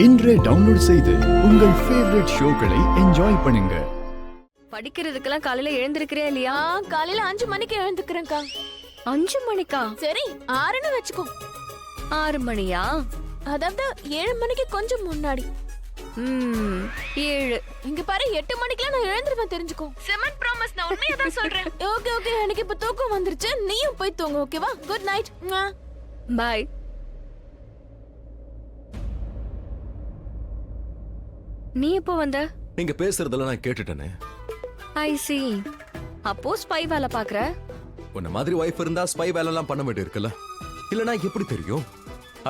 இன்றே டவுன்லோட் செய்து உங்கள் ஃபேவரட் ஷோக்களை என்ஜாய் பண்ணுங்க. படிக்கிறதுக்கெல்லாம் காலையில எழுந்திருக்கிறே இல்லையா? காலையில 5 மணிக்கு எழுந்துக்கிறேன்க்கா. 5 மணிக்கா? சரி 6ன்னு வெச்சுக்கோ. 6 மணியா? அதாவது 7 மணிக்கு கொஞ்சம் முன்னாடி. 7. இங்க பாரு 8 மணிக்குலாம் நான் எழுந்திருவேன் தெரிஞ்சுக்கோ. செமன் ப்ராமிஸ், நான் உண்மையா தான் சொல்றேன். ஓகே ஓகே, எனக்கு இப்ப தூக்கம் வந்துருச்சு. நீயும் போய் தூங்கு, ஓகேவா? Good night. பை. நீ எப்போ வந்த? நீங்க பேசுறதெல்லாம் நான் கேட்டுட்டேனே. ஐ சி. அப்போ ஸ்பை வேலை பாக்குற? உன்ன மாதிரி வைஃப் இருந்தா ஸ்பை வேலைலாம் பண்ண வேண்டிய இருக்குல்ல. இல்லனா எப்படி தெரியும்?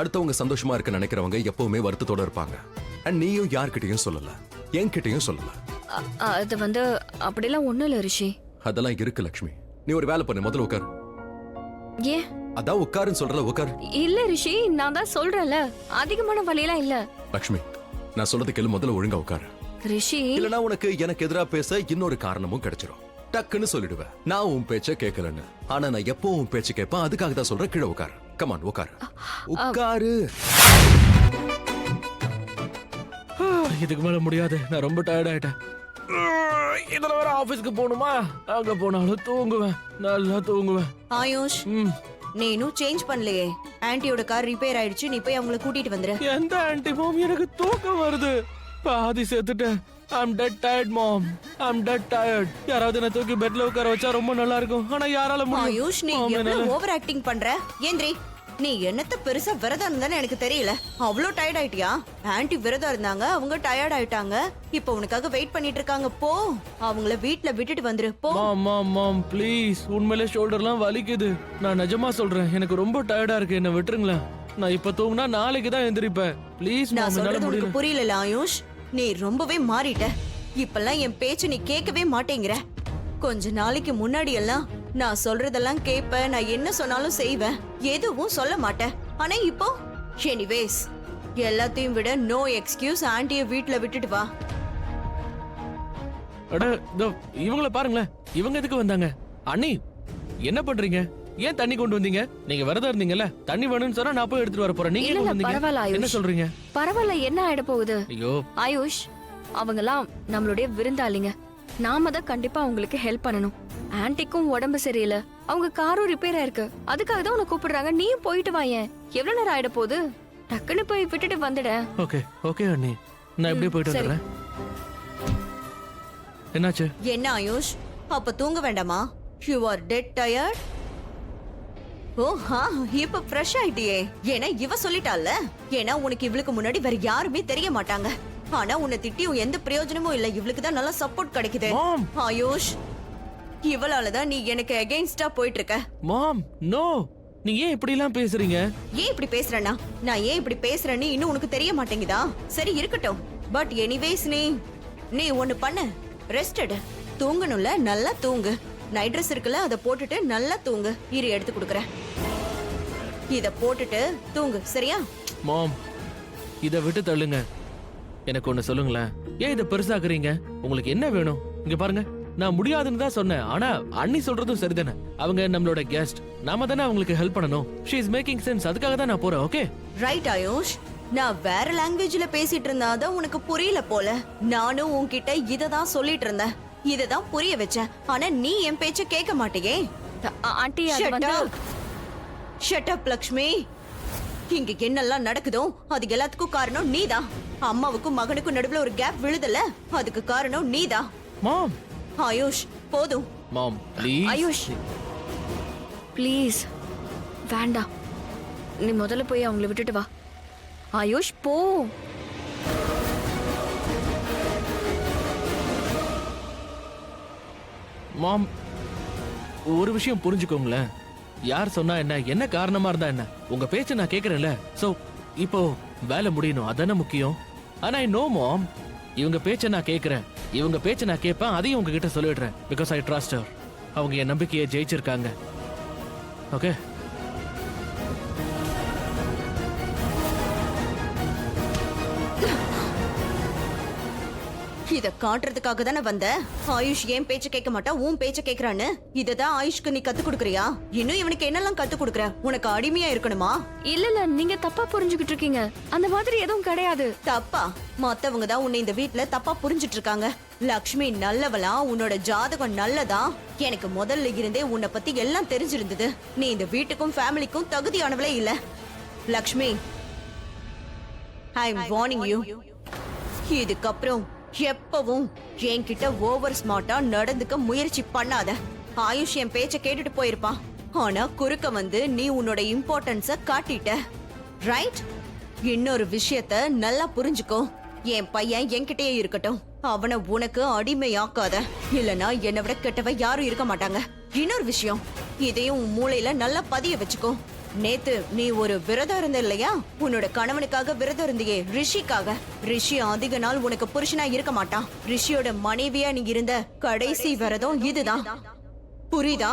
அடுத்தவங்க சந்தோஷமா இருக்க நினைக்கிறவங்க எப்பவுமே வருத்தத்தோட இருப்பாங்க. அண்ட் நீயும் யார்கிட்டயும் சொல்லல, என்கிட்டயும் சொல்லல. அது வந்து அப்படிலாம் ஒண்ணும் இல்ல ரிஷி. அதெல்லாம் இருக்கு லக்ஷ்மி. நீ ஒரு வேலை பண்ணு, முதல்ல உட்கார். ஏ? அதான் உட்காருன்னு சொல்றல, உட்கார். இல்ல ரிஷி, நான் தான் சொல்றேன்ல, அதிகமான வலியெல்லாம் இல்ல. லக்ஷ்மி, நான் சொல்றது கேளு, முதல்ல ஒழுங்கா உட்காரு. ரிஷி, இல்லனா உனக்கு எனக்கு எதிரா பேச இன்னொரு காரணமும் கிடைச்சிரும். டக்குன்னு சொல்லிடுவேன், நான் உன் பேச்ச கேட்கலன்னு. ஆனா நான் எப்போ உன் பேச்சு கேட்பேன், அதுக்காக தான் சொல்றேன். கீழே உட்காரு. கமான், உட்காரு. உட்காரு. இதுக்கு மேல முடியாது, நான் ரொம்ப டயர்ட் ஆயிட்டேன். இதுல வேற ஆபீஸ்க்கு போகணுமா? அங்க போனாலும் தூங்குவேன், நல்லா தூங்குவேன். ஆயுஷ், நீ இன்னும் சேஞ்ச் பண்ணலையே. ஆன்ட்டியோட கார் ரிப்பேர் ஆயிடுச்சு, நீ போய் அவங்கள கூட்டிட்டு வந்துரு. எந்த ஆன்ட்டி மாம்? எனக்கு தூக்கம் வருது. பாதி செத்துட்டேன். I'm dead tired mom. I'm dead tired. யாராவது என்ன தூக்கி பெட்ல உட்கார வச்சா ரொம்ப நல்லா இருக்கும். ஆனா யாரால முடியும்? ஆயுஷ், நீ எவ்வளவு ஓவர் ஆக்டிங் பண்ற? ஏந்திரி. நீ என்னத்த பெருசா விரதம் இருந்தானே எனக்கு தெரியல. அவ்வளோ டயர்ட் ஆயிட்டியா? ஆன்ட்டி விரதம் இருந்தாங்க, அவங்க டயர்ட் ஆயிட்டாங்க. இப்போ உனக்காக வெயிட் பண்ணிட்டு இருக்காங்க. போ, அவங்கள வீட்ல விட்டுட்டு வந்துரு. போ. மாம் ப்ளீஸ், உண்மையிலே ஷோல்டர்லாம் வலிக்குது. நான் நிஜமா சொல்றேன், எனக்கு ரொம்ப டயர்டா இருக்கு. என்ன விட்டுருங்களேன். நான் இப்ப தூங்கினா நாளைக்கு தான் எந்திரிப்பேன். ப்ளீஸ் நான் மாம், என்னால சொல்றது உனக்கு முடியல. புரியல ஆயுஷ். நீ ரொம்பவே மாறிட்ட. இப்பெல்லாம் என் பேச்சு நீ கேட்கவே மாட்டேங்கிற. கொஞ்ச நாளைக்கு முன்னாடி எல்லாம் நான் சொல்றதெல்லாம் கேட்ப, நான் என்ன சொன்னாலும் செய்வேன், எதுவும் சொல்ல மாட்டேன். ஆனா இப்போ எனிவேஸ், எல்லாத்தையும் விட நோ எக்ஸ்கியூஸ். ஆன்ட்டிய வீட்ல விட்டுட்டு வா. அட, இவங்கள பாருங்களேன். இவங்க எதுக்கு வந்தாங்க? அண்ணி, என்ன பண்றீங்க? ஏன் தண்ணி கொண்டு வந்தீங்க? நீங்க விரதம் இருந்தீங்கல்ல, தண்ணி வேணும்னு சொன்னா நான் போய் எடுத்துட்டு வர போறேன். நீங்க இல்ல, கொண்டு இல்ல, பரவாயில்ல வந்தீங்க. என்ன ஆயுஷ். சொல்றீங்க? பரவாயில்ல, என்ன ஆயிட போகுது? ஐயோ ஆயுஷ், அவங்கலாம் நம்மளுடைய விருந்தாளிங்க. நாம தான் கண்டிப்பா அவங்களுக்கு ஹெல்ப் பண்ணணும். ஆன்ட்டிக்கும் உடம்பு சரியில்லை, அவங்க காரும் ரிப்பேர் ஆயிருக்கு. அதுக்காக தான் உன்னை கூப்பிடுறாங்க. நீயும் போயிட்டு வாயேன். எவ்வளவு நேரம் ஆயிட போகுது? டக்குன்னு போய் விட்டுட்டு வந்துட. ஓகே ஓகே அண்ணி, நான் எப்படியே போயிட்டு சரி. வந்துடுறேன். என்னாச்சு? என்ன ஆயுஷ், அப்ப தூங்க வேண்டாமா? You are dead tired. ஓஹா, இப்ப ஃப்ரெஷ் ஆயிட்டியே. ஏன்னா இவ சொல்லிட்டால. ஏன்னா உனக்கு இவளுக்கு முன்னாடி வேற யாருமே தெரிய மாட்டாங்க. ஆனா உன்னை திட்டியும் எந்த பிரயோஜனமும் இல்ல. இவளுக்கு தான் நல்ல சப்போர்ட் கிடைக்குது. மாம், ஆயுஷ், இவளாலதான் நீ எனக்கு அகைன்ஸ்டா போயிட்டு இருக்க. மாம், நோ. நீங்க ஏன் இப்படி எல்லாம் பேசுறீங்க? ஏன் இப்படி பேசுறேன்னா, நான் ஏன் இப்படி பேசுறேன்னு இன்னும் உனக்கு தெரிய மாட்டேங்குதா? சரி இருக்கட்டும். பட் எனிவேஸ், நீ ஒண்ணு பண்ணு. ரெஸ்ட் எடு. தூங்கணும்ல, நல்லா தூங்கு. நைட் ட்ரெஸ் இருக்குல்ல, அதை போட்டுட்டு நல்லா தூங்கு. இரு, எடுத்து கொடுக்குறேன். இத போட்டுட்டு தூங்கு, சரியா? மாம், இத விட்டு தள்ளுங்க. எனக்கு ஒண்ணு சொல்லுங்களேன். ஏன் இத பெருசாக்குறீங்க? உங்களுக்கு என்ன வேணும்? இங்க பாருங்க, நான் முடியாதுன்னு தான் சொன்னேன். ஆனா அண்ணி சொல்றதும் சரிதானே. அவங்க நம்மளோட கெஸ்ட், நாம தானே அவங்களுக்கு ஹெல்ப் பண்ணணும். She is making sense. அதுக்காக தான் நான் போறேன். Okay right AYUSH. நான் வேற லாங்குவேஜ்ல பேசிட்டு இருந்தாதான் உனக்கு புரியல போல. நானும் உன்கிட்ட இததான் சொல்லிட்டு இருந்தேன், இததான் புரிய வச்சேன். ஆனா நீ என் பேச்ச கேட்க மாட்டேயே. ஆண்டி, அது வந்து ஷட் அப் லக்ஷ்மி. இங்க என்னெல்லாம் நடக்குதோ அது எல்லாத்துக்கும் காரணம் நீதான். அம்மாவுக்கும் மகனுக்கும் நடுவுல ஒரு கேப் விழுதல, அதுக்கு காரணம் நீதான். மாம். ஆயுஷ், போதும். மாம் ப்ளீஸ். ஆயுஷ் ப்ளீஸ், வேண்டாம். நீ முதல்ல போய் அவங்கள விட்டுட்டு வா. ஆயுஷ், போ. மாம், ஒரு விஷயம் புரிஞ்சுக்கோங்களேன். யார் சொன்னா என்ன, என்ன காரணமா இருந்தா என்ன, உங்க பேச்ச நான் கேக்குறேன்ல. சோ இப்போ வேலை முடியணும், அதானே முக்கியம். ஆனா ஐ நோ மாம், இவங்க பேச்ச நான் கேக்குறேன், இவங்க பேச்ச நான் கேட்பேன். அதையும் உங்ககிட்ட சொல்லிடுறேன். Because I trust her. அவங்க என் நம்பிக்கையை ஜெயிச்சிருக்காங்க. ஓகே இத காட்டுறதுக்காக தானே வந்த. ஆயுஷ் ஏன் பேச்ச கேட்க மாட்டா, உன் பேச்ச கேக்குறான்னு. இததான் ஆயுஷ்க்கு நீ கத்து கொடுக்கறியா? இன்னும் இவனுக்கு என்னெல்லாம் கத்து கொடுக்கற? உனக்கு அடிமையா இருக்கணுமா? இல்ல நீங்க தப்பா புரிஞ்சுகிட்டு இருக்கீங்க. அந்த மாதிரி எதுவும் கிடையாது. தப்பா? மத்தவங்க தான் உன்னை இந்த வீட்ல தப்பா புரிஞ்சிட்டு இருக்காங்க. லக்ஷ்மி நல்லவளா, உன்னோட ஜாதகம் நல்லதா? எனக்கு முதல்ல இருந்தே உன்னை பத்தி எல்லாம் தெரிஞ்சிருந்தது. நீ இந்த வீட்டுக்கும் ஃபேமிலிக்கும் தகுதியானவளே இல்ல. Lakshmi, I am warning you. இதுக்கப்புறம் எப்பவும் என்கிட்ட ஓவர் ஸ்மார்ட்டா நடந்துக்க முயற்சி பண்ணாத. ஆயுஷ் என் பேச்ச கேட்டுட்டு போயிருப்பான். ஆனா குறுக்க வந்து நீ உன்னோட இம்பார்ட்டன்ஸ காட்டிட்ட. ரைட்? இன்னொரு விஷயத்த நல்லா புரிஞ்சுக்கோ. என் பையன் என்கிட்டயே இருக்கட்டும். அவனை உனக்கு அடிமையாக்காத. இல்லனா என்னை விட கெட்டவ யாரும் இருக்க மாட்டாங்க. இன்னொரு விஷயம், இதையும் உன் மூளையில நல்லா பதிய வச்சுக்கோ. நேத்து நீ ஒரு விரதம் இருந்த இல்லையா? உன்னோட கணவனுக்காக விரதம் இருந்தியே, ரிஷிக்காக. ரிஷி அதிக நாள் உனக்கு புருஷனா இருக்க மாட்டான். ரிஷியோட மனைவியா நீ இருந்த கடைசி விரதம் இதுதான். புரியுதா?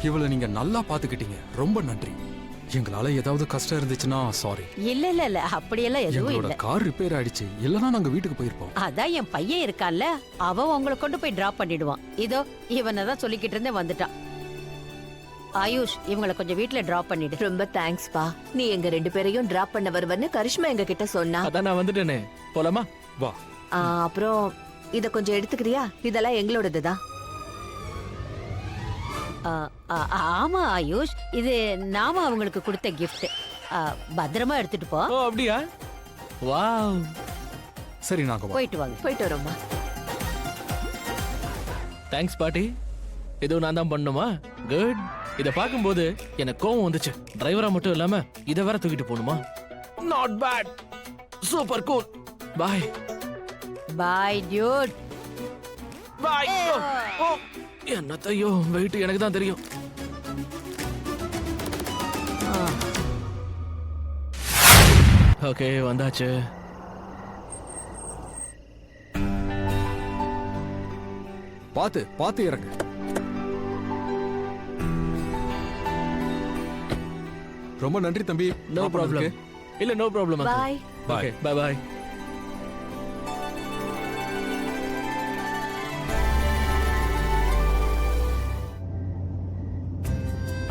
இவளை நீங்க நல்லா பாத்துக்கிட்டீங்க. ரொம்ப நன்றி. எங்களால ஏதாவது கஷ்டம் இருந்துச்சுன்னா சாரி. இல்ல அப்படியெல்லாம் எதுவும் எங்களோட இல்ல. கார் ரிப்பேர் ஆயிடுச்சு. இல்லனா நாங்க வீட்டுக்கு போயிருப்போம். அதான் என் பையன் இருக்கான்ல, அவன் உங்களை கொண்டு போய் டிராப் பண்ணிடுவான். இதோ இவனதான் சொல்லிக்கிட்டு இருந்தேன், வந்துட்டான். ஆயுஷ், இவங்களை கொஞ்சம் வீட்ல டிராப் பண்ணிடு. ரொம்ப தேங்க்ஸ் பா. நீ எங்க 2 பேரையும் டிராப் பண்ண வருவன்னு கரிஷ்மா எங்க கிட்ட சொன்னா. அதான் நான் வந்துட்டேனே. போலாமா? வா. அப்புறம் இத கொஞ்சம் எடுத்துக்கிறியா? இதெல்லாம் எங்களோடதுதான். ஆமா ஆயுஷ், இது நாம அவங்களுக்கு கொடுத்த கிஃப்ட். பத்திரமா எடுத்துட்டு போ. ஓ அப்படியா? வாவ். சரி நாங்க வா. போயிட்டு வாங்க. போயிட்டு வரோம்மா. தேங்க்ஸ் பாட்டி. இதுவும் நான் தான் பண்ணுமா? குட். இத பாக்கும்போது எனக்கு கோவம் வந்துச்சு. டிரைவரா மட்டும் இல்லாம இத வேற தூக்கிட்டு போணுமா? Not bad. Super cool. Bye. Bye dude. Bye. ஓ என்னத்தையோ வெயிட் எனக்கு தான் தெரியும். ஓகே வந்தாச்சு. பாத்து பாத்து இறங்க. ரொம்ப நன்றி தம்பி. No problem. இல்ல no problem. Bye. Okay bye bye.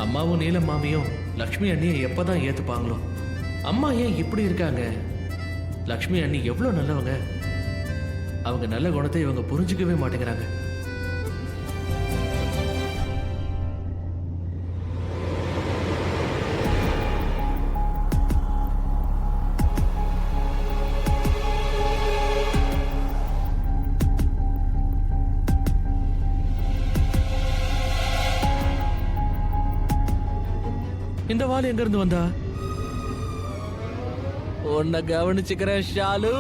அம்மாவும் நீலம் மாமியும் லக்ஷ்மி அண்ணியை எப்பதான் ஏத்துப்பாங்களோ? அம்மா ஏன் இப்படி இருக்காங்க? லக்ஷ்மி அண்ணி எவ்வளவு நல்லவங்க. அவங்க நல்ல குணத்தை இவங்க புரிஞ்சுக்கவே மாட்டேங்கிறாங்க. இந்த வாள் எங்க இருந்து வந்தா? உன்னை கவனிச்சுக்கிறேன் ஷாலு.